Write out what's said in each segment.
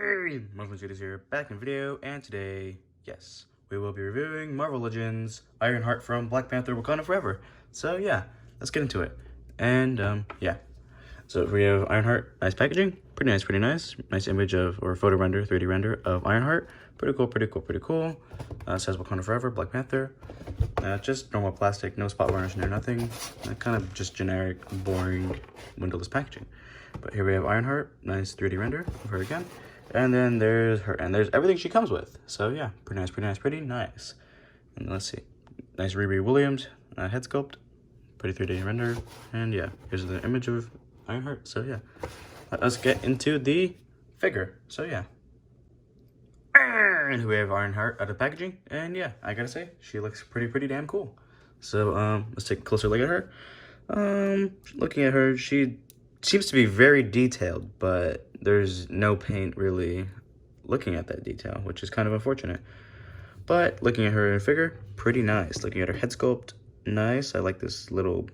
Marvel Studios here, back in video, and today, yes, we will be reviewing Marvel Legends Ironheart from Black Panther Wakanda Forever. So yeah, let's get into it. And yeah, so we have Ironheart, nice packaging, pretty nice. Nice image of, or photo render, 3D render of Ironheart. Pretty cool. Says Wakanda Forever, Black Panther. Just normal plastic, no spot varnish, no nothing. Kind of just generic, boring, windowless packaging. But here we have Ironheart, nice 3D render of her again. And then there's her, and there's everything she comes with. So yeah, pretty nice. And let's see, nice Riri Williams head sculpt, pretty 3D render. And yeah, here's the image of Ironheart. So yeah, let us get into the figure. So yeah. And here we have Ironheart out of packaging, and yeah, I gotta say, she looks pretty damn cool. So let's take a closer look at her. Looking at her, she seems to be very detailed, but there's no paint really looking at that detail, which is kind of unfortunate. But looking at her in figure, pretty nice. Looking at her head sculpt, nice. I like this little,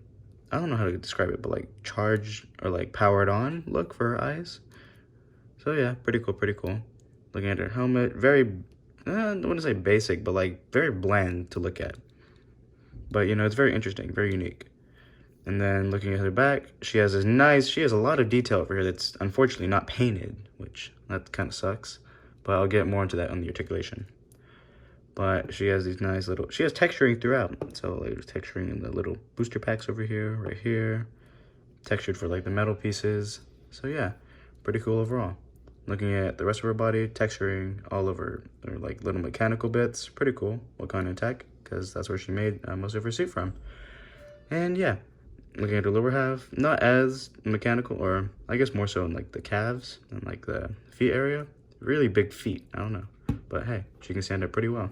I don't know how to describe it, but like charged or like powered on look for her eyes. So yeah, pretty cool. Looking at her helmet, very, I wouldn't say basic, but like very bland to look at. But you know, it's very interesting, very unique. And then looking at her back, she has a lot of detail over here that's unfortunately not painted, which that kind of sucks. But I'll get more into that on the articulation. But she has these nice little, she has texturing throughout. So like texturing in the little booster packs over here, right here. Textured for like the metal pieces. So yeah, pretty cool overall. Looking at the rest of her body, texturing all over, or like little mechanical bits, pretty cool. Wakanda tech, because that's where she made most of her suit from. And yeah, looking at her lower half, not as mechanical, or I guess more so in like the calves and like the feet area. Really big feet, I don't know. But hey, she can stand up pretty well.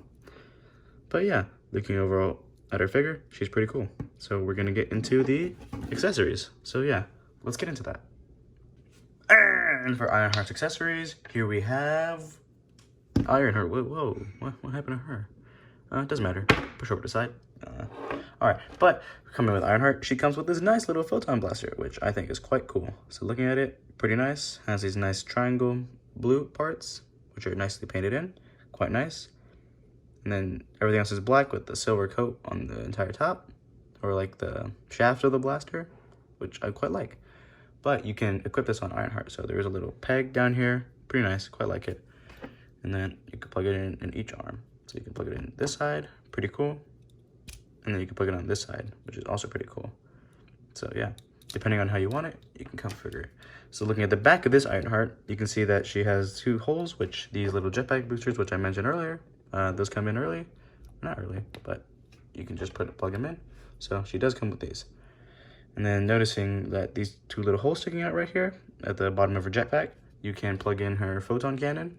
But yeah, looking overall at her figure, she's pretty cool. So we're gonna get into the accessories. So yeah, let's get into that. And for Ironheart's accessories, here we have Ironheart. Whoa, what happened to her? It doesn't matter. Push her over to the side. Alright, but coming with Ironheart, she comes with this nice little photon blaster, which I think is quite cool. So looking at it, pretty nice. Has these nice triangle blue parts, which are nicely painted in. Quite nice. And then everything else is black with the silver coat on the entire top, or like the shaft of the blaster, which I quite like. But you can equip this on Ironheart. So there is a little peg down here. Pretty nice, quite like it. And then you can plug it in each arm. So you can plug it in this side, pretty cool. And then you can plug it on this side, which is also pretty cool. So yeah, depending on how you want it, you can configure it. So looking at the back of this Ironheart, you can see that she has two holes, which these little jetpack boosters, which I mentioned earlier, those come in early. Not early, but you can just plug them in. So she does come with these. And then noticing that these two little holes sticking out right here at the bottom of her jetpack, you can plug in her photon cannon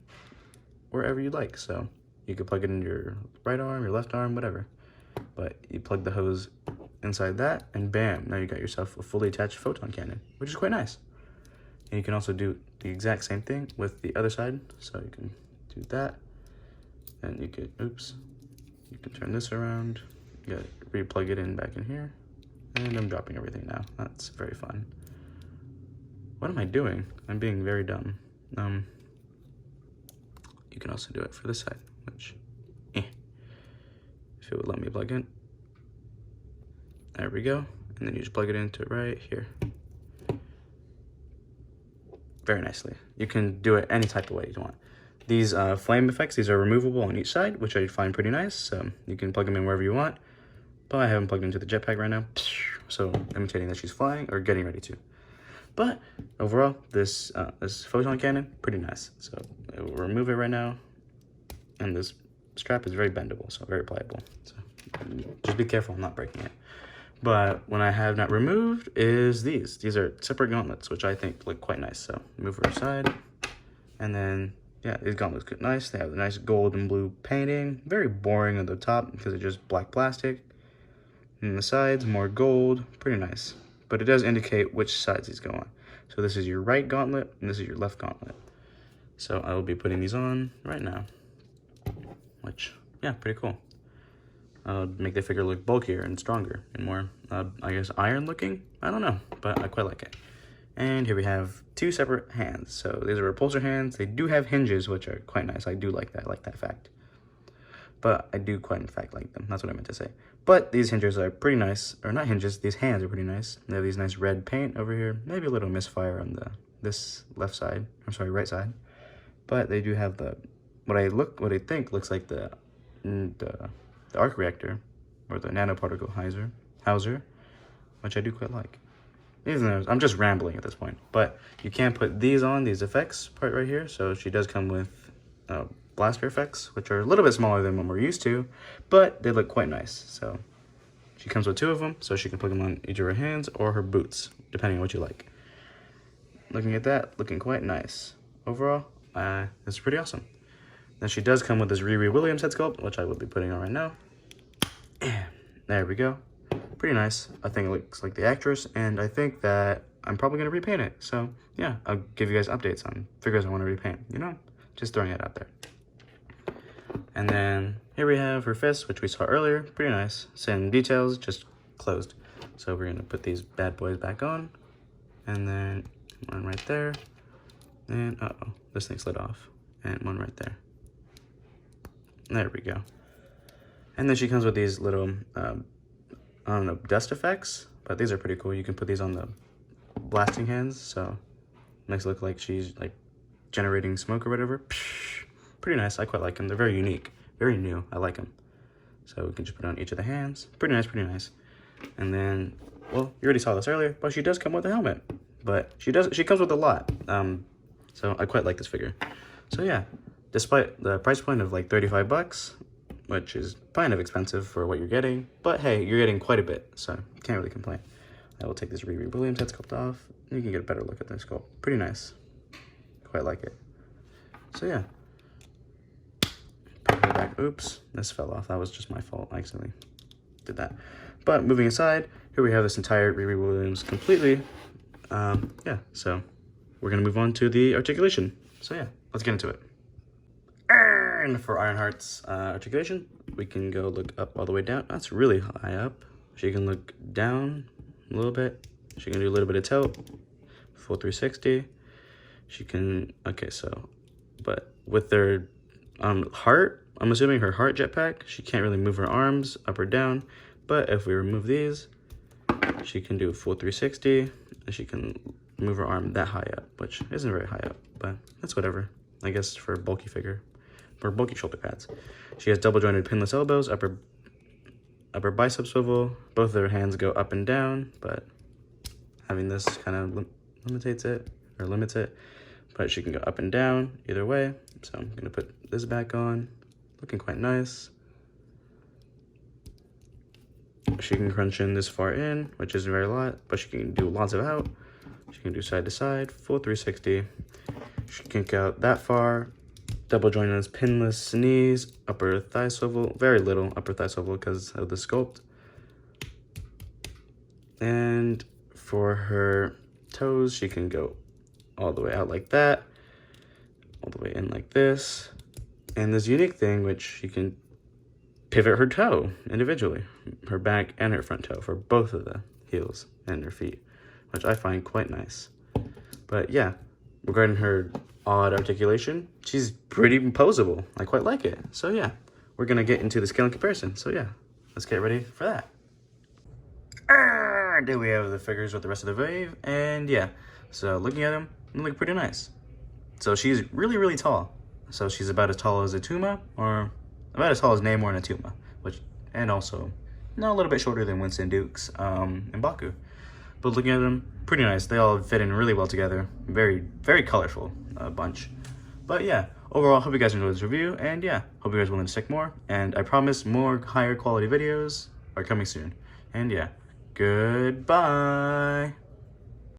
wherever you'd like. So you could plug it in your right arm, your left arm, whatever. But you plug the hose inside that, and bam, now you got yourself a fully attached photon cannon, which is quite nice. And you can also do the exact same thing with the other side. So you can do that, and you could, you can turn this around, you gotta re-plug it in back in here. And I'm dropping everything now. That's very fun. What am I doing? I'm being very dumb. You can also do it for this side, which, if it would let me plug in. There we go. And then you just plug it into right here. Very nicely. You can do it any type of way you want. These flame effects, these are removable on each side, which I find pretty nice. So you can plug them in wherever you want. But I haven't plugged into the jetpack right now, so imitating that she's flying or getting ready to. But overall, this photon cannon, pretty nice. So I will remove it right now, and this strap is very bendable, so very pliable. So just be careful, I'm not breaking it. But what I have not removed is these. These are separate gauntlets, which I think look quite nice. So move her aside, and then yeah, these gauntlets look nice. They have the nice gold and blue painting. Very boring at the top because it's just black plastic. And the sides, more gold, pretty nice. But it does indicate which sides these go on. So this is your right gauntlet, and this is your left gauntlet. So I will be putting these on right now. Which, yeah, pretty cool. Make the figure look bulkier and stronger, and more, I guess, iron looking? I don't know, but I quite like it. And here we have two separate hands. So these are repulsor hands. They do have hinges, which are quite nice. I do like that. I like that fact. But I do quite in fact like them. That's what I meant to say. But these hinges are pretty nice. Or not hinges, these hands are pretty nice. They have these nice red paint over here. Maybe a little misfire on this left side. I'm sorry, right side. But they do have the what I think looks like the arc reactor or the nanoparticle Hauser, which I do quite like. Even though I'm just rambling at this point, but you can put these on, these effects part right here. So she does come with blaster effects, which are a little bit smaller than what we're used to, but they look quite nice. So she comes with two of them, so she can put them on each of her hands or her boots, depending on what you like. Looking at that, looking quite nice. Overall, it's pretty awesome. Then she does come with this Riri Williams head sculpt, which I will be putting on right now. There we go. Pretty nice. I think it looks like the actress, and I think that I'm probably going to repaint it. So, yeah, I'll give you guys updates on figures I want to repaint, you know? Just throwing it out there. And then here we have her fist, which we saw earlier. Pretty nice. Same details, just closed. So we're going to put these bad boys back on. And then one right there. And, uh-oh, this thing slid off. And one right there. There we go. And then she comes with these little, I don't know, dust effects. But these are pretty cool. You can put these on the blasting hands. So makes it look like she's, like, generating smoke or whatever. Psh, pretty nice. I quite like them. They're very unique. Very new. I like them. So we can just put it on each of the hands. Pretty nice, pretty nice. And then, well, you already saw this earlier, but she does come with a helmet. But she comes with a lot. So I quite like this figure. So yeah, despite the price point of like 35 bucks, which is kind of expensive for what you're getting, but hey, you're getting quite a bit, so can't really complain. I will take this Riri Williams head sculpt off. You can get a better look at this sculpt. Pretty nice. Quite like it. So yeah. Put her back. Oops, this fell off. That was just my fault. I accidentally did that. But moving aside, here we have this entire Riri Williams completely. Yeah, so we're gonna move on to the articulation. So yeah, let's get into it. And for Ironheart's articulation, we can go look up all the way down. That's really high up. She can look down a little bit. She can do a little bit of tilt, full 360. She can, okay, so, but with their heart, I'm assuming her heart jetpack, she can't really move her arms up or down, but if we remove these, she can do full 360, and she can move her arm that high up, which isn't very high up, but that's whatever, I guess, for a bulky figure, for bulky shoulder pads. She has double jointed pinless elbows, upper bicep swivel, both of their hands go up and down, but having this kind of limits it, but she can go up and down either way. So I'm gonna put this back on, looking quite nice. She can crunch in this far in, which isn't very lot, but she can do lots of out. She can do side to side, full 360. She can kick out that far, double jointed pinless knees, upper thigh swivel, very little upper thigh swivel because of the sculpt. And for her toes, she can go all the way out like that, all the way in like this. And this unique thing, which she can pivot her toe individually, her back and her front toe for both of the heels and her feet, which I find quite nice. But yeah, regarding her odd articulation, she's pretty posable. I quite like it. So yeah, we're gonna get into the scale and comparison. So yeah, let's get ready for that. There we have the figures with the rest of the wave, and yeah, so looking at them, they look pretty nice. So she's really, really tall. So she's about as tall as a Tuma, or about as tall as Namor and a Tuma, and also a little bit shorter than Winston Dukes and Baku. But looking at them, pretty nice. They all fit in really well together. Very, very colorful bunch. But yeah, overall, hope you guys enjoyed this review, and yeah, hope you guys are willing to stick more. And I promise more higher quality videos are coming soon. And yeah, goodbye.